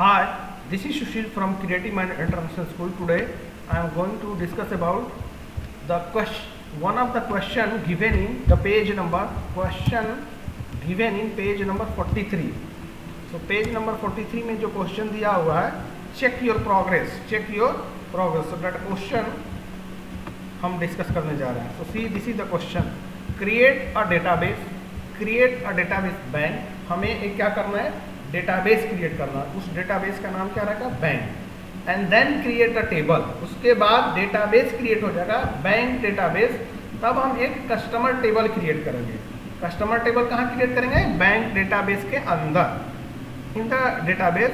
Hi, this is Sushil from Creative Mind International School. Today I am going to discuss about the one of the question given in the page number 43. So page number 43 में जो question दिया हुआ है, check your progress. So that question हम discuss करने जा रहे हैं. So see, this is the question. Create a database bank. हमें एक क्या करना है, डेटाबेस क्रिएट करना. उस डेटाबेस का नाम क्या रहेगा, bank. And then create a table. उसके बाद डेटाबेस क्रिएट हो जाएगा, बैंक डेटाबेस. तब हम एक कस्टमर टेबल क्रिएट करेंगे. कस्टमर टेबल कहाँ क्रिएट करेंगे, बैंक डेटाबेस के अंदर, in the database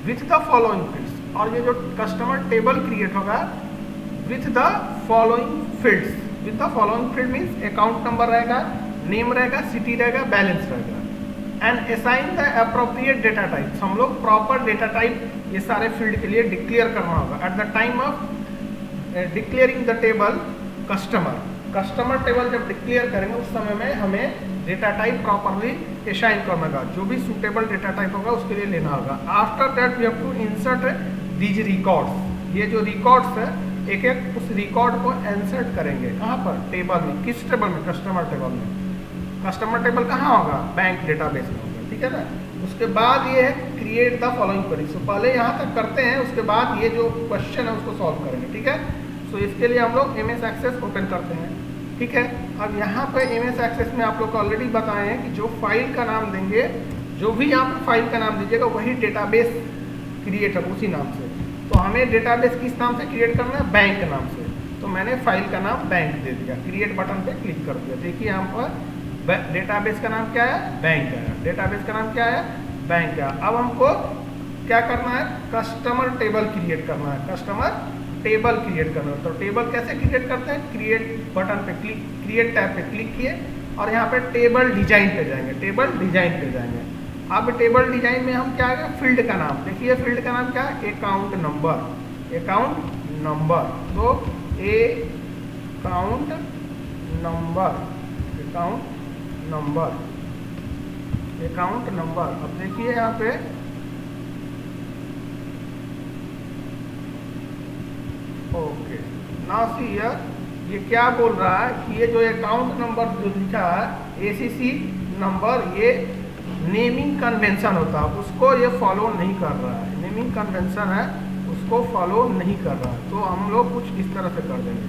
with the following fields. और ये जो कस्टमर टेबल क्रिएट होगा with the following fields. With the following field means account number रहेगा, नेम रहेगा, सिटी रहेगा, बैलेंस रहेगा. And assign the appropriate data type. हम लोग प्रॉपर डेटा टाइप ये सारे फील्ड के लिए डिक्लेयर करना होगा. At the time of declaring the table customer table जब डिक्लेयर करेंगे उस समय में हमें डेटा टाइप प्रॉपरली असाइन करना होगा. जो भी सूटेबल डेटा टाइप होगा उसके लिए लेना होगा. After that we have to insert these records. ये जो रिकॉर्ड्स है एक एक उस रिकॉर्ड को इंसर्ट करेंगे. कहाँ पर, टेबल में. किस टेबल में, कस्टमर टेबल में. कस्टमर टेबल कहाँ होगा, बैंक डेटाबेस में होगा. ठीक है ना. उसके बाद ये है क्रिएट द फॉलोइंग क्वेरी. सो पहले यहाँ तक करते हैं, उसके बाद ये जो क्वेश्चन है उसको सॉल्व करेंगे. ठीक है. सो इसके लिए हम लोग MS एक्सेस ओपन करते हैं. ठीक है. अब यहाँ पे MS एक्सेस में आप लोग को ऑलरेडी बताए हैं कि जो फाइल का नाम देंगे, जो भी आप फाइल का नाम दीजिएगा वही डेटाबेस क्रिएट है उसी नाम से. तो हमें डेटाबेस किस नाम से क्रिएट करना है, बैंक के नाम से. तो मैंने फाइल का नाम बैंक दे दिया. क्रिएट बटन पे क्लिक कर दिया. देखिए यहाँ पर डेटाबेस का नाम क्या है, बैंक है. डेटाबेस का नाम क्या है, बैंक है. अब हमको क्या करना है, कस्टमर टेबल क्रिएट करना है. कस्टमर टेबल क्रिएट करना है. तो टेबल कैसे क्रिएट करते हैं, क्रिएट बटन पे क्लिक, क्रिएट टैब पे क्लिक किए और यहाँ पे टेबल डिजाइन पे जाएंगे. टेबल डिजाइन पे जाएंगे. अब टेबल डिजाइन में हम क्या आएगा, फील्ड का नाम. देखिए फील्ड का नाम क्या है, अकाउंट नंबर. Account number. तो अकाउंट नंबर, अकाउंट नंबर. अब देखिए यहाँ पे ओके. नाउ सी हियर, ये क्या बोल रहा है कि ये जो अकाउंट नंबर जो लिखा है ACC नंबर, ये नेमिंग कन्वेंशन होता है, उसको ये फॉलो नहीं कर रहा है. नेमिंग कन्वेंशन है, उसको फॉलो नहीं कर रहा है. तो हम लोग कुछ इस तरह से कर देंगे.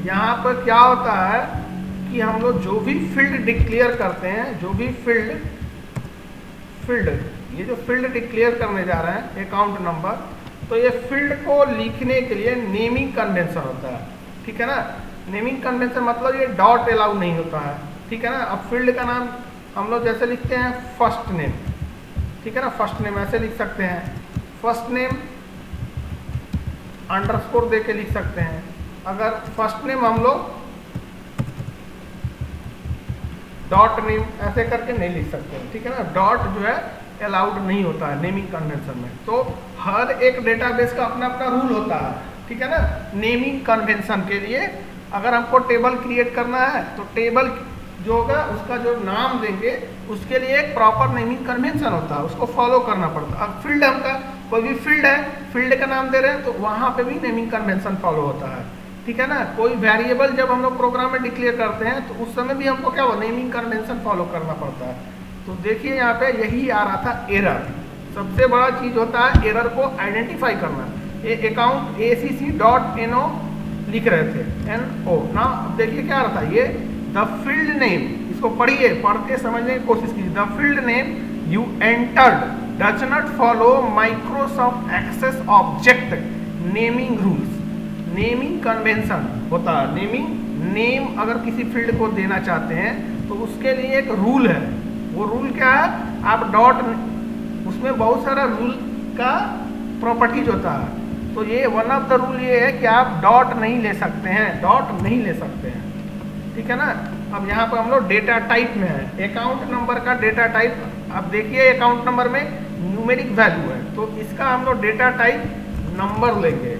यहाँ पर क्या होता है कि हम लोग जो भी फील्ड डिक्लेयर करते हैं, जो भी फील्ड ये जो फील्ड डिक्लेयर करने जा रहे हैं अकाउंट नंबर, तो ये फील्ड को लिखने के लिए नेमिंग कन्वेंशन होता है. ठीक है ना. नेमिंग कन्वेंशन मतलब ये डॉट अलाउ नहीं होता है. ठीक है ना. अब फील्ड का नाम हम लोग जैसे लिखते हैं फर्स्ट नेम. ठीक है ना. फर्स्ट नेम ऐसे लिख सकते हैं. फर्स्ट नेम अंडरस्कोर दे के लिख सकते हैं. अगर फर्स्ट नेम हम लोग डॉट नेम ऐसे करके नहीं लिख सकते. ठीक है ना. डॉट जो है अलाउड नहीं होता है नेमिंग कन्वेंशन में. तो हर एक डेटाबेस का अपना अपना रूल होता है. ठीक है ना. नेमिंग कन्वेंशन के लिए अगर हमको टेबल क्रिएट करना है तो टेबल जो होगा उसका जो नाम देंगे उसके लिए एक प्रॉपर नेमिंग कन्वेंशन होता है, उसको फॉलो करना पड़ता है. अब फील्ड हमका कोई भी फील्ड है, फील्ड का नाम दे रहे हैं तो वहाँ पे भी नेमिंग कन्वेंशन फॉलो होता है. ठीक है ना. कोई वेरिएबल जब हम लोग प्रोग्राम में डिक्लेयर करते हैं तो उस समय भी हमको क्या हो, नेमिंग कन्वेंशन फॉलो करना पड़ता है. तो देखिए यहाँ पे यही आ रहा था एरर. सबसे बड़ा चीज होता है एरर को आइडेंटिफाई करना. ये अकाउंट ACC.NO लिख रहे थे, NO ना. अब देखिए क्या आ रहा था, ये द फील्ड नेम. इसको पढ़िए, पढ़ के समझने की कोशिश कीजिए. The field name you entered does not follow Microsoft Access object naming rules. Naming convention होता है. नेम अगर किसी फील्ड को देना चाहते हैं तो उसके लिए एक रूल है. वो रूल क्या है, आप डॉट, उसमें बहुत सारा रूल का प्रॉपर्टीज होता है. तो ये वन ऑफ द रूल ये है कि आप डॉट नहीं ले सकते हैं, डॉट नहीं ले सकते हैं. ठीक है ना. अब यहाँ पर हम लोग डेटा टाइप में है. अकाउंट नंबर का डेटा टाइप, अब देखिए अकाउंट नंबर में न्यूमेरिक वैल्यू है तो इसका हम लोग डेटा टाइप नंबर लेंगे.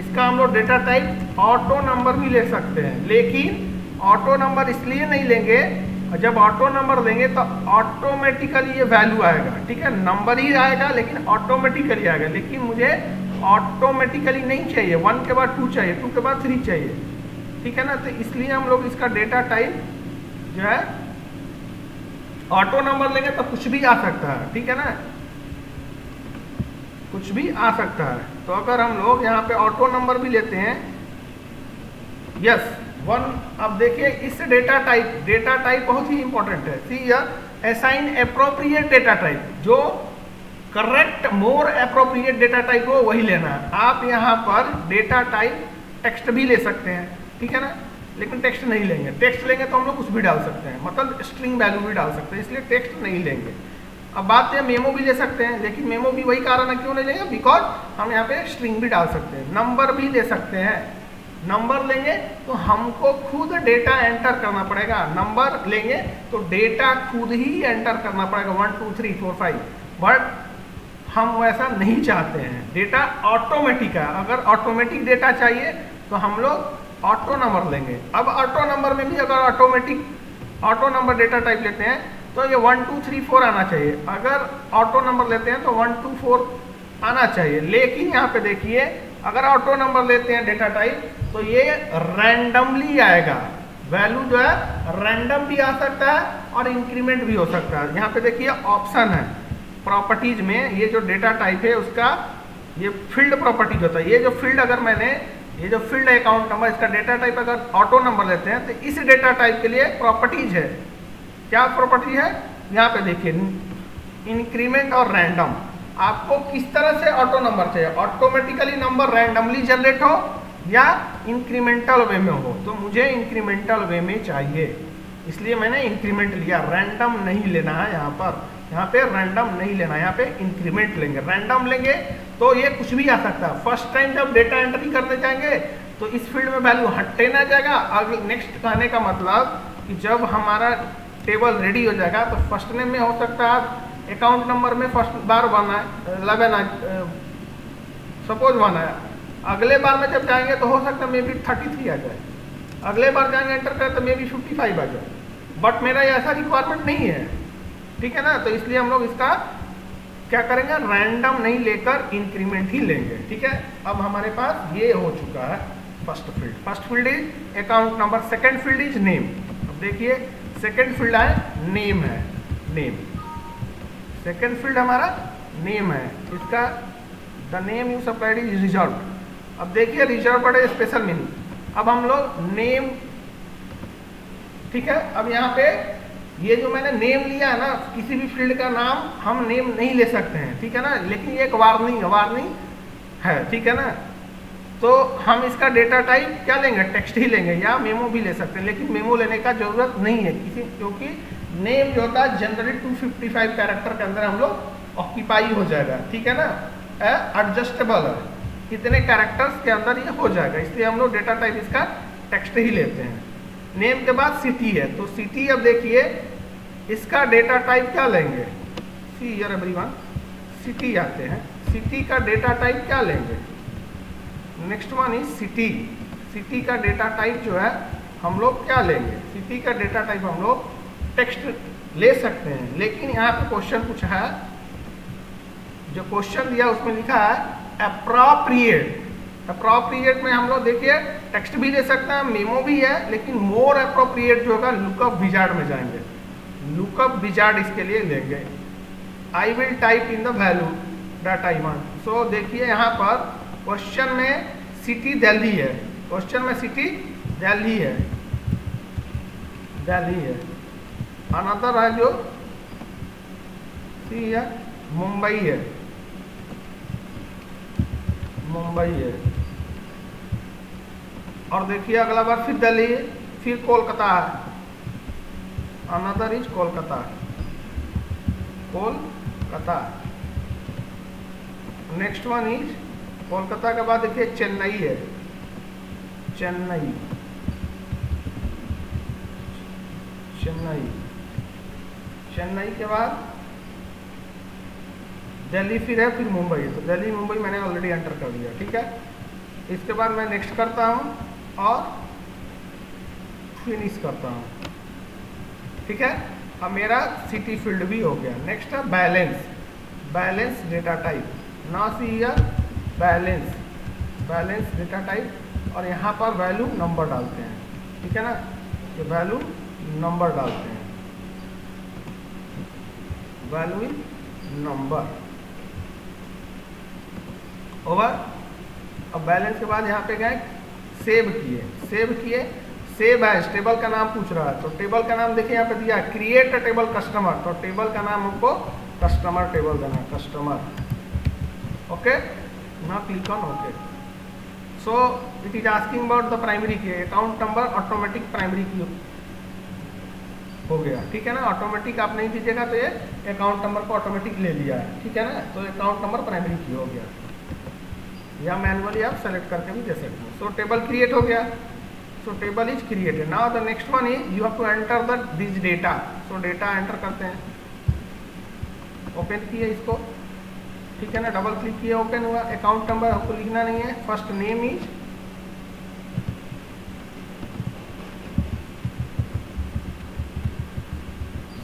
इसका हम लोग डेटा टाइप ऑटो नंबर भी ले सकते हैं. लेकिन ऑटो नंबर इसलिए नहीं लेंगे और जब ऑटो नंबर लेंगे तो ऑटोमेटिकली ये वैल्यू आएगा, ठीक है, नंबर ही आएगा लेकिन ऑटोमेटिकली आएगा। लेकिन मुझे ऑटोमेटिकली नहीं चाहिए, 1 के बाद 2 चाहिए, 2 के बाद 3 चाहिए, ठीक है ना। तो इसलिए हम लोग इसका डेटा टाइप जो है ऑटो नंबर लेंगे तो कुछ भी आ सकता है, ठीक है ना, कुछ भी आ सकता है। तो अगर हम लोग यहाँ पे ऑटो नंबर भी लेते हैं, यस 1, अब देखिए इस डेटा टाइप बहुत ही इंपॉर्टेंट है। सी असाइन एप्रोप्रिएट डेटा टाइप, जो करेक्ट मोर एप्रोप्रिएट डेटा टाइप हो वही लेना है। आप यहाँ पर डेटा टाइप टेक्स्ट भी ले सकते हैं, ठीक है ना, लेकिन टेक्स्ट नहीं लेंगे। टेक्स्ट लेंगे तो हम लोग कुछ भी डाल सकते हैं, मतलब स्ट्रिंग वैल्यू भी डाल सकते हैं, इसलिए टेक्स्ट नहीं लेंगे। अब बात है मेमो भी ले सकते हैं, लेकिन मेमो भी वही कारण है क्यों नहीं लेंगे, बिकॉज हम यहाँ पे स्ट्रिंग भी डाल सकते हैं। नंबर भी ले सकते हैं, नंबर लेंगे तो हमको खुद डेटा एंटर करना पड़ेगा। नंबर लेंगे तो डेटा खुद ही एंटर करना पड़ेगा 1 2 3 4 5, बट हम वैसा नहीं चाहते हैं, डेटा ऑटोमेटिक है। अगर ऑटोमेटिक डेटा चाहिए तो हम लोग ऑटो नंबर लेंगे। अब ऑटो नंबर में भी अगर ऑटो नंबर डेटा टाइप लेते हैं तो ये 1 2 3 4 आना चाहिए। अगर ऑटो नंबर लेते हैं तो 1 2 4 आना चाहिए। लेकिन यहाँ पे देखिए अगर ऑटो नंबर लेते हैं डेटा टाइप तो ये रैंडमली आएगा, वैल्यू जो है रैंडम भी आ सकता है और इंक्रीमेंट भी हो सकता है। यहाँ पे देखिए ऑप्शन है प्रॉपर्टीज में, ये जो डेटा टाइप है उसका ये फील्ड प्रॉपर्टीज होता है। ये जो फील्ड अगर मैंने ये जो फील्ड अकाउंट नंबर, इसका डेटा टाइप अगर ऑटो नंबर लेते हैं तो इस डेटा टाइप के लिए प्रॉपर्टीज है। क्या प्रॉपर्टी है, यहाँ पे देखिए इंक्रीमेंट और रैंडम। आपको किस तरह से ऑटो नंबर चाहिए, ऑटोमेटिकली नंबर रैंडमली जनरेट हो या इंक्रीमेंटल वे में हो, तो मुझे इंक्रीमेंटल वे में चाहिए, इसलिए मैंने इंक्रीमेंट लिया। रैंडम नहीं लेना है यहाँ पे रैंडम नहीं लेना है, यहाँ पे इंक्रीमेंट लेंगे। रैंडम लेंगे तो ये कुछ भी आ सकता है। फर्स्ट टाइम जब डेटा एंट्री करने जाएंगे तो इस फील्ड में वैल्यू हटे ना जाएगा। अगले नेक्स्ट कहने का मतलब कि जब हमारा टेबल रेडी हो जाएगा तो फर्स्ट नेम में हो सकता है अकाउंट नंबर में फर्स्ट बार बना है 11 सपोज बना है, अगले बार में जब जाएंगे तो हो सकता है मे बी 33 आ जाए, अगले बार जाएंगे एंटर करें तो मे बी 55 आ जाए, बट मेरा ऐसा रिक्वायरमेंट नहीं है, ठीक है ना। तो इसलिए हम लोग इसका क्या करेंगे, रैंडम नहीं लेकर इंक्रीमेंट ही लेंगे, ठीक है। अब हमारे पास ये हो चुका है first field is account number, second field is name. अब देखिए सेकंड फील्ड है नेम, सेकंड फील्ड हमारा नेम है, इसका the name you supplied is reserve. अब देखिए रिजर्व बड़े स्पेशल मीनिंग। अब हम लोग नेम, ठीक है, अब यहाँ पे ये जो मैंने नेम लिया है ना, किसी भी फील्ड का नाम हम नेम नहीं ले सकते हैं, ठीक है ना, लेकिन ये एक वार्निंग है, ठीक है ना। तो हम इसका डेटा टाइप क्या लेंगे, टेक्स्ट ही लेंगे या मेमो भी ले सकते हैं, लेकिन मेमो लेने का जरूरत नहीं है क्योंकि नेम जो होता है जनरली 255 कैरेक्टर के अंदर हम लोग ऑक्यूपाई हो जाएगा, ठीक है ना, एडजस्टेबल है, इतने कैरेक्टर्स के अंदर ये हो जाएगा, इसलिए हम लोग डेटा टाइप इसका टेक्स्ट ही लेते हैं। नेम के बाद सिटी है, तो सिटी अब देखिए इसका डेटा टाइप क्या लेंगे, सी हियर एवरीवन, सिटी आते हैं, सिटी का डेटा टाइप क्या लेंगे, next one is city. City का डेटा टाइप जो है हम लोग क्या लेंगे, सिटी का डेटा टाइप हम लोग टेक्स्ट ले सकते हैं, लेकिन यहाँ पे क्वेश्चन पूछा है, जो क्वेश्चन दिया उसमें लिखा है अप्रोप्रिएट में हम लोग देखिए टेक्स्ट भी ले सकते हैं, मेमो भी है, लेकिन मोर अप्रोप्रिएट जो होगा लुकअप विजार्ड में जाएंगे, लुकअप विजार्ड इसके लिए लेंगे। I will type in the value that I want. So देखिए यहाँ पर क्वेश्चन में सिटी दिल्ली है, क्वेश्चन में सिटी दिल्ली है, अनदर है जो सी है मुंबई है, और देखिए अगला बार फिर दिल्ली है, फिर कोलकाता है, another is Kolkata, next one is Kolkata के बाद देखिए चेन्नई है, चेन्नई के बाद दिल्ली फिर है, फिर मुंबई है, तो दिल्ली मुंबई मैंने ऑलरेडी एंटर कर दिया, ठीक है। इसके बाद मैं नेक्स्ट करता हूँ और फिनिश करता हूँ, ठीक है। अब मेरा सिटी फील्ड भी हो गया। नेक्स्ट है बैलेंस, बैलेंस डेटा टाइप। ना see here balance, balance data type, और यहाँ पर वैल्यू नंबर डालते हैं, ठीक है ना, तो वैल्यू नंबर डालते हैं, वैल्यू इन नंबर ओवर। अब बैलेंस के बाद यहाँ पे गए सेव किए, सेव किए, सेव एज, टेबल का नाम पूछ रहा है, तो टेबल का नाम देखिए यहाँ पे दिया क्रिएट अ टेबल कस्टमर, तो टेबल का नाम हमको कस्टमर टेबल देना है, कस्टमर। ओके, ना click on okay. So it is asking about the primary की, अकाउंट नंबर ऑटोमेटिक प्राइमरी की हो गया, ठीक है ना। ऑटोमेटिक आप नहीं दीजिएगा तो ये अकाउंट नंबर को ऑटोमेटिक ले लिया है, ठीक है ना, तो अकाउंट नंबर प्राइमरी की हो गया, या मैनुअली आप सेलेक्ट करके भी दे सकते हैं। सो टेबल क्रिएट हो गया, so table is created. Now the next one is you have to enter the this data, so data enter करते हैं, ओपन किए इसको, ठीक है ना, डबल क्लिक किए, ओपन हुआ। अकाउंट नंबर हमको लिखना नहीं है, first name is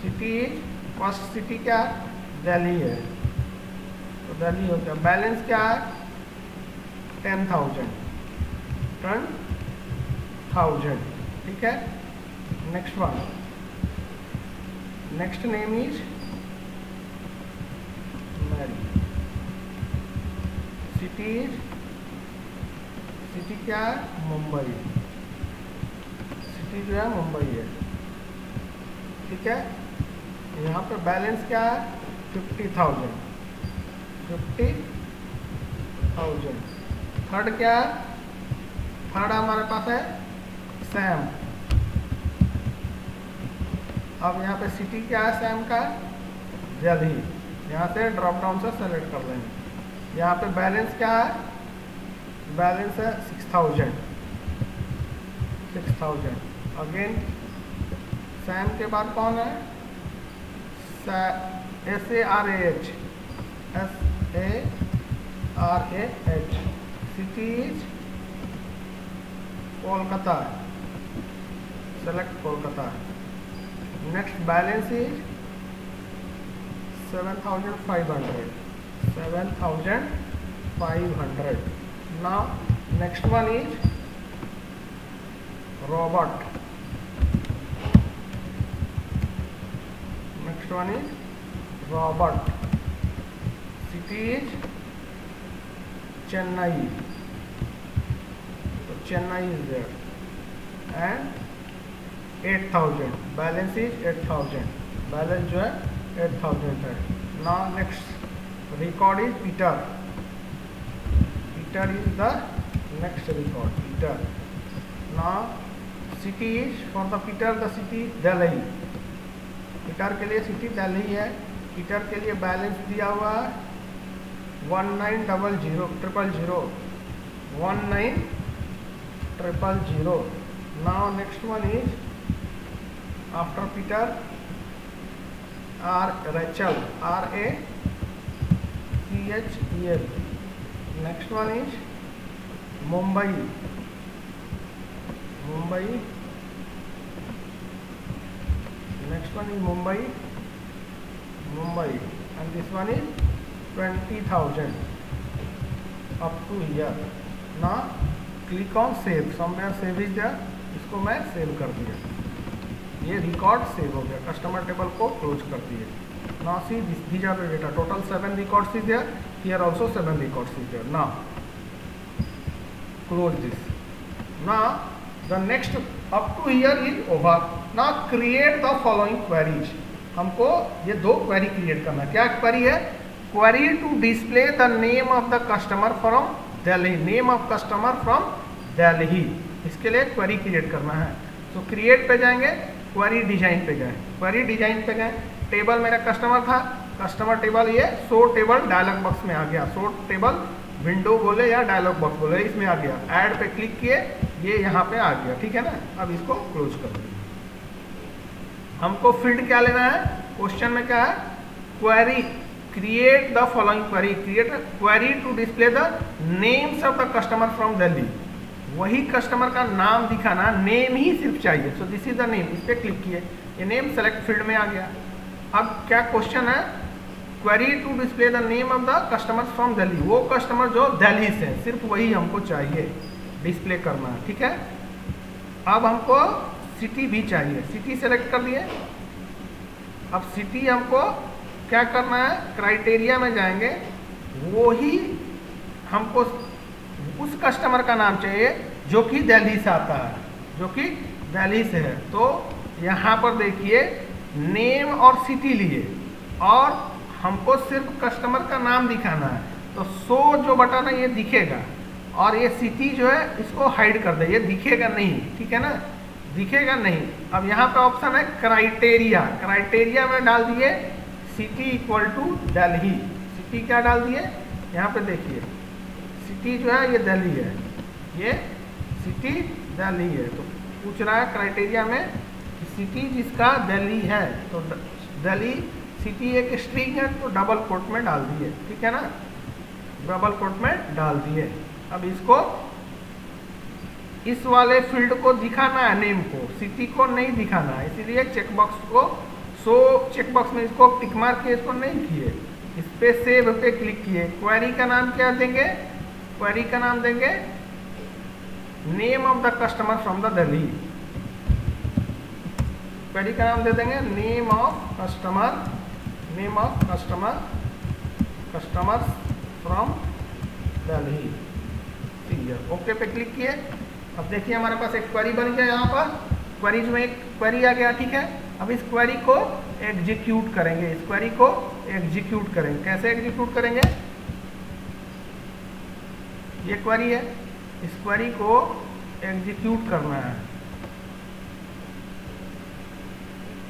city, first city क्या दिल्ली है, तो दिल्ली हो गया। बैलेंस क्या है 10,000, 10,000, ठीक है। Next one, next name is Mary, city is, city क्या है मुंबई, सिटी जो है मुंबई है, ठीक है। यहाँ पे बैलेंस क्या है 50,000, 50,000। थर्ड क्या है, थर्ड हमारे पास है सैम। अब यहाँ पे सिटी क्या है सैम का, दिल्ली, यहाँ से ड्रॉप डाउन से सेलेक्ट कर लेंगे। यहाँ पे बैलेंस क्या है, बैलेंस है 6,000, 6,000। अगेन सैम के बाद कौन है, SARAH, SARAH। City is Kolkata, select Kolkata. Next balance is 7,500, 7,500। Now next one is Robert, next one is Robert. City is Chennai, तो Chennai is there, and 8,000, balance is 8,000, balance जो है 8,000 है। Now next record is Peter, Peter is the next record, Peter. Now city is for the Peter, the city Delhi, Peter के लिए city Delhi है। Peter के लिए balance दिया हुआ है 19,000,000, 19,000,000। Now next one is after Peter Rachel, RACHEL। Next one is Mumbai, Mumbai, next one is Mumbai, Mumbai, and this one is 20,000 up to here. Now click on save, somewhere save is there, इसको मैं save कर दिया, ये record save हो गया, customer table को close कर दिए। Now see these are the data, total 7 records is there, here also 7 records is there. Now close this. Now the next up to here is over. Now create the following queries. हमको ये दो query create करना है। क्या query है, query to display the name of the customer from Delhi, name of customer from Delhi, इसके लिए query create करना है। तो क्रिएट पे जाएंगे, क्वेरी डिजाइन पे गए, क्वेरी डिजाइन पे गए, टेबल मेरा कस्टमर था, कस्टमर टेबल ये शो टेबल डायलॉग बॉक्स में आ गया, शो टेबल विंडो बोले या डायलॉग बॉक्स बोले, इसमें आ गया। ऐड पे क्लिक किए, ये यहाँ पे आ गया, ठीक है ना। अब इसको क्लोज कर देंगे। हमको फील्ड क्या लेना है, क्वेश्चन में क्या है, query create the following query, create query to display the names of the customer from Delhi, वही कस्टमर का नाम दिखाना, नेम ही सिर्फ चाहिए। So this is the name, इस पर क्लिक किए, ये नेम सेलेक्ट फील्ड में आ गया। अब क्या क्वेश्चन है, query to display the name of the customer from Delhi, वो कस्टमर जो दिल्ली से, सिर्फ वही हमको चाहिए डिस्प्ले करना है, ठीक है। अब हमको सिटी भी चाहिए, सिटी सेलेक्ट कर लिए। अब सिटी हमको क्या करना है, क्राइटेरिया में जाएंगे, वो ही हमको उस कस्टमर का नाम चाहिए जो कि दिल्ली से आता है, जो कि दिल्ली से है। तो यहाँ पर देखिए नेम और सिटी लिए और हमको सिर्फ कस्टमर का नाम दिखाना है, तो शो जो बटन है ये दिखेगा और ये सिटी जो है इसको हाइड कर दे, ये दिखेगा नहीं, ठीक है ना, दिखेगा नहीं। अब यहाँ पे ऑप्शन है क्राइटेरिया, क्राइटेरिया में डाल दिए city equal to Delhi, city क्या डाल दिए, यहाँ पे देखिए सिटी जो है ये दिल्ली है, ये सिटी दिल्ली है। तो पूछ रहा है क्राइटेरिया में कि सिटी जिसका दिल्ली है, तो दिल्ली सिटी एक स्ट्रिंग है तो डबल कोट में डाल दिए, ठीक है ना, डबल कोट में डाल दिए। अब इसको इस वाले फील्ड को दिखाना है, नेम को, सिटी को नहीं दिखाना है, इसीलिए चेकबॉक्स को शो चेकबॉक्स में इसको टिक मार के इसको नहीं किए, इस पे सेव पे क्लिक किए। क्वेरी का नाम क्या देंगे, क्वेरी का नाम देंगे name of the customer from the Delhi, query का नाम दे देंगे name of customer, name of customer, customer from Delhi, ठीक है। ओके पे क्लिक किए। अब देखिए हमारे पास एक क्वेरी बन गया, यहाँ पर क्वेरीज में एक क्वेरी आ गया, ठीक है। अब इस क्वेरी को एग्जीक्यूट करेंगे, इस क्वेरी को एग्जीक्यूट करेंगे। कैसे एग्जीक्यूट करेंगे, ये क्वेरी है, इस क्वेरी को एग्जीक्यूट करना है,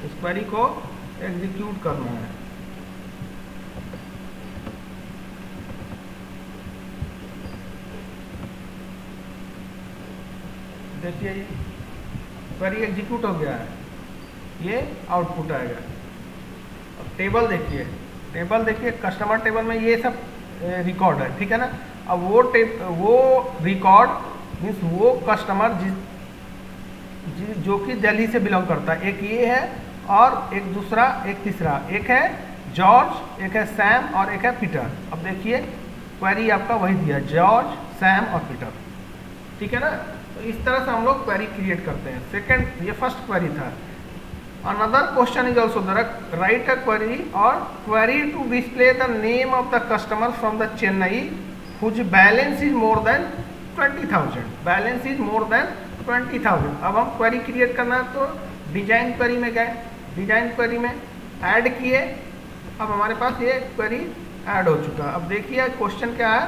इस क्वेरी को एग्जीक्यूट करना है। देखिए क्वेरी एग्जीक्यूट हो गया है, ये आउटपुट आएगा। अब टेबल देखिए, टेबल देखिए कस्टमर टेबल में ये सब रिकॉर्ड है, ठीक है ना। अब वो रिकॉर्ड मीन्स वो कस्टमर जो कि दिल्ली से बिलोंग करता है, एक ये है और एक दूसरा, एक तीसरा, एक है जॉर्ज, एक है सैम और एक है पीटर। अब देखिए क्वेरी आपका वही दिया, जॉर्ज, सैम और पीटर, ठीक है ना। तो इस तरह से हम लोग क्वेरी क्रिएट करते हैं। सेकंड, ये फर्स्ट क्वेरी था। Another question is also write a query और query to display the name of the customer from the Chennai whose balance is more than 20,000, balance is more than 20,000। अब हम query create करना है तो design query में गए, design query में add किए। अब हमारे पास ये क्वेरी ऐड हो चुका। अब देखिए क्वेश्चन क्या है,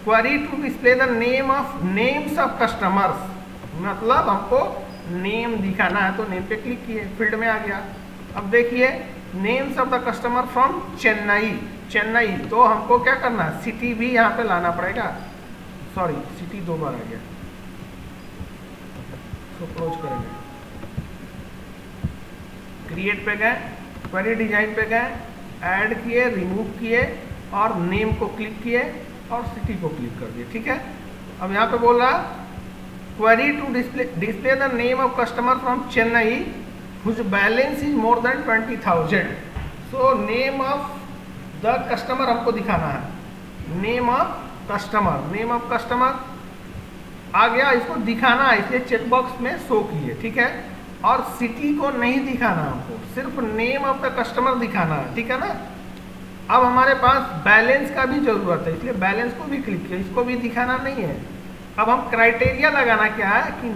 query to display the name of names of customers, मतलब हमको नेम दिखाना है, तो नेम पे क्लिक किए, फील्ड में आ गया। अब देखिए names of the customer from Chennai, Chennai, तो हमको क्या करना है, सिटी भी यहाँ पे लाना पड़ेगा, सॉरी सिटी दो बार आ गया, तो क्लोज करेंगे। क्रिएट पे गए, क्वेरी डिजाइन पे गए, ऐड किए, रिमूव किए और नेम को क्लिक किए और सिटी को क्लिक कर दिए, ठीक है। अब यहाँ पे बोल रहा query to display the name of customer from Chennai whose balance is more than 20,000। So name of the customer हमको दिखाना है, name of customer, name of customer आ गया, इसको दिखाना है, इसलिए चेकबॉक्स में शो किए, ठीक है। और सिटी को नहीं दिखाना हमको, सिर्फ नेम ऑफ द कस्टमर दिखाना है, ठीक है ना। अब हमारे पास बैलेंस का भी जरूरत है, इसलिए बैलेंस को भी क्लिक किया, इसको भी दिखाना नहीं है। अब हम क्राइटेरिया लगाना क्या है कि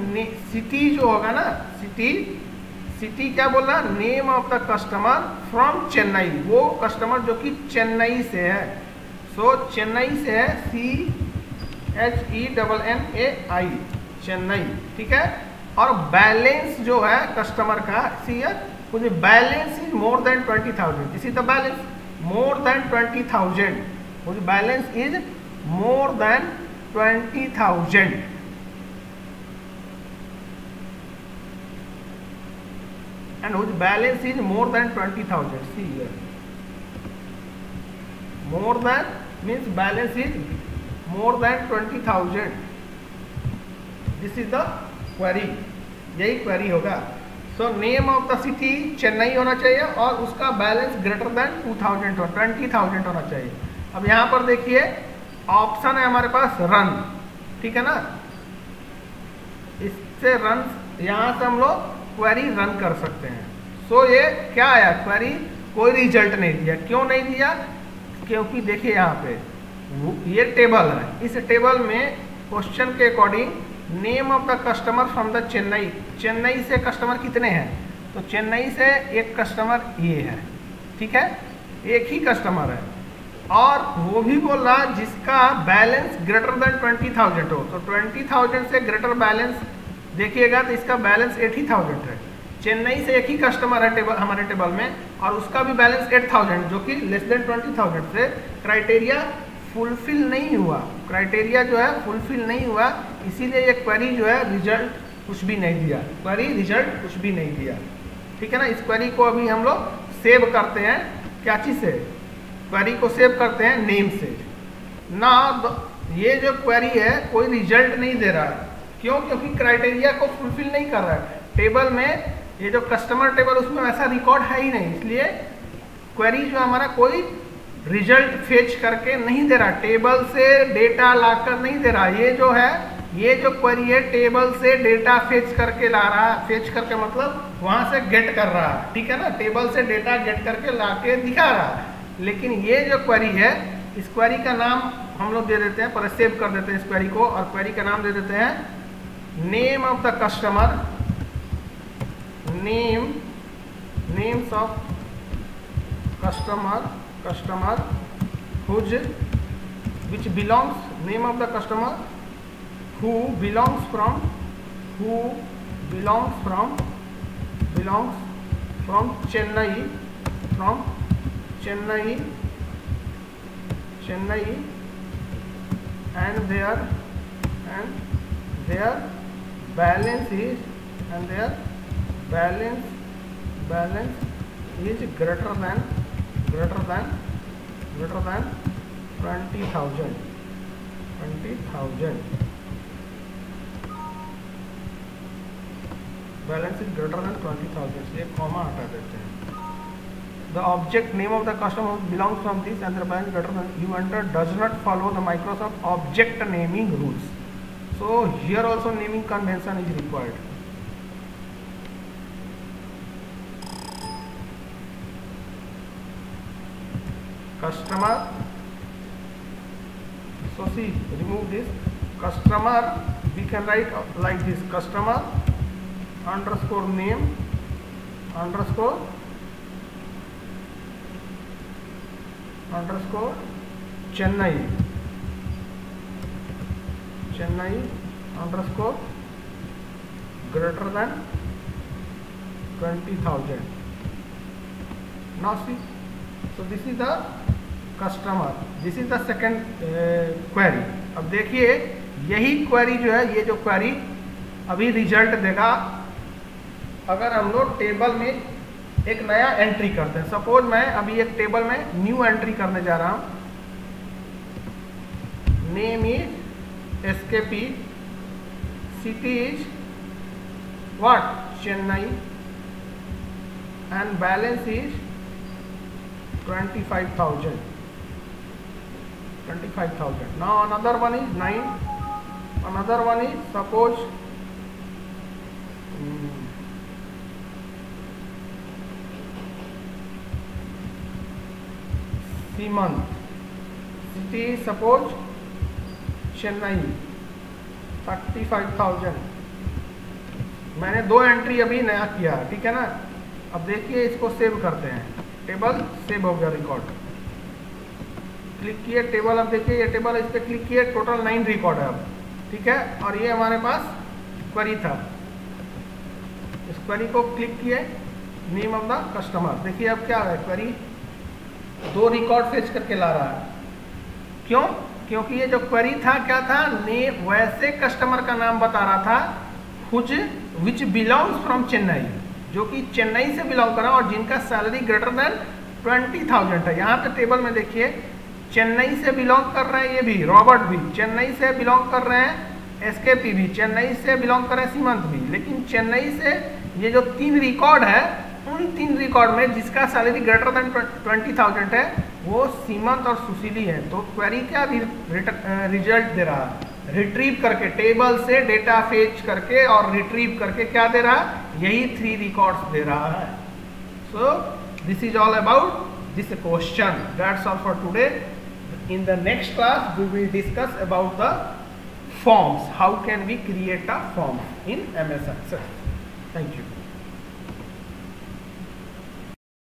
सिटी जो होगा ना, सिटी क्या बोल रहा है, name of the customer from Chennai, वो कस्टमर जो कि चेन्नई से है। सो चेन्नई से है, CHENNAI, चेन्नई, ठीक है। और बैलेंस जो है कस्टमर का, सी है कुछ balance is more than 20,000, this is the balance more than 20,000, whose balance is more than 20,000, and whose balance is more than 20,000. See here, more than means balance is more than 20,000. This is the query, यही query होगा। सो name of the city Chennai होना चाहिए और उसका balance greater than 20,000 होना चाहिए। अब यहाँ पर देखिए ऑप्शन है हमारे पास रन, ठीक है ना, इससे रन, यहाँ से हम लोग क्वेरी रन कर सकते हैं। सो ये क्या आया, क्वेरी कोई रिजल्ट नहीं दिया। क्यों नहीं दिया, क्योंकि देखिए यहाँ पे ये टेबल है, इस टेबल में क्वेश्चन के according name of the customer from the Chennai, Chennai से कस्टमर कितने हैं, तो चेन्नई से एक कस्टमर ये है, ठीक है, एक ही कस्टमर है और वो भी बोल रहा जिसका बैलेंस ग्रेटर देन 20,000 हो। तो 20,000 से ग्रेटर बैलेंस देखिएगा तो इसका बैलेंस 80,000 है। चेन्नई से एक ही कस्टमर है टेबल, हमारे टेबल में, और उसका भी बैलेंस 8,000 जो कि लेस देन 20,000 से क्राइटेरिया फुलफिल नहीं हुआ, क्राइटेरिया जो है फुलफिल नहीं हुआ, इसीलिए ये क्वेरी जो है रिजल्ट कुछ भी नहीं दिया, क्वेरी रिजल्ट कुछ भी नहीं दिया, ठीक है ना। इस क्वेरी को अभी हम लोग सेव करते हैं, क्या चीज़ से, क्वेरी को सेव करते हैं नेम से ना। ये जो क्वेरी है कोई रिजल्ट नहीं दे रहा है, क्यों, क्योंकि क्राइटेरिया को फुलफिल नहीं कर रहा है। टेबल में ये जो कस्टमर टेबल उसमें ऐसा रिकॉर्ड है ही नहीं, इसलिए क्वेरी जो हमारा कोई रिजल्ट फेच करके नहीं दे रहा, टेबल से डेटा लाकर नहीं दे रहा। ये जो है, ये जो क्वेरी है टेबल से डेटा फेच करके ला रहा है, फेच करके मतलब वहां से गेट कर रहा है, ठीक है ना, टेबल से डेटा गेट करके लाके दिखा रहा है। लेकिन ये जो क्वेरी है, इस क्वेरी का नाम हम लोग दे देते हैं, पहले सेव कर देते हैं इस क्वेरी को, और क्वेरी का नाम दे देते हैं name of the customer, names of customer which belongs, name of the customer who belongs from Chennai, and their balance is greater than 20,000. Balance is greater than 20,000, ये कॉमा हटा देते हैं। The object name of the customer belongs from this and the balance greater than you enter does not follow the Microsoft object naming rules. So here also naming convention is required. Customer, so see, remove this customer, we can write like this, customer underscore name underscore Chennai underscore greater than 20,000. Now see, so this is the customer, this is the second query. अब देखिए यही query जो है, ये जो query अभी result देगा अगर हम लोग टेबल में एक नया एंट्री करते हैं। सपोज मैं अभी एक टेबल में न्यू एंट्री करने जा रहा हूं, name is SKP, city is what, Chennai, and balance is 25,000. Now another one is 9, another one is suppose Simant, city is suppose Chennai, 35,000. मैंने दो एंट्री अभी नया किया, ठीक है ना। अब देखिए इसको सेव करते हैं, टेबल सेव हो गया, रिकॉर्ड क्लिक किए टेबल, अब देखिए ये टेबल, इस पर क्लिक किए, टोटल 9 रिकॉर्ड है अब, ठीक है। और ये हमारे पास क्वेरी था, इस क्वेरी को क्लिक किए, नेम ऑफ द कस्टमर, देखिए अब क्या है, क्वेरी 2 रिकॉर्ड फेच करके ला रहा है। क्यों, क्योंकि ये जो क्वेरी था क्या था, वैसे कस्टमर का नाम बता रहा था विच बिलोंग्स फ्रॉम चेन्नई, जो कि चेन्नई से बिलोंग कर रहा है और जिनका सैलरी ग्रेटर देन 20,000 है। यहाँ पे टेबल में देखिए चेन्नई से बिलोंग कर रहे हैं, ये भी रॉबर्ट भी चेन्नई से बिलोंग कर रहे हैं, एसकेपी भी चेन्नई से बिलोंग कर रहे हैं, सीमंत भी, लेकिन चेन्नई से ये जो 3 रिकॉर्ड है, उन 3 रिकॉर्ड में जिसका सैलरी ग्रेटर देन 20,000 है वो सीमंत और सुशीली है। तो क्वेरी क्या रिजल्ट दे रहा है, रिट्रीव करके टेबल से डेटा फेच करके और रिट्रीव करके क्या दे रहा है, यही 3 रिकॉर्ड्स दे रहा है। सो this is all about this question. That's all for today. In the next class we will discuss about the forms, how can we create a form in MS Access. Thank you.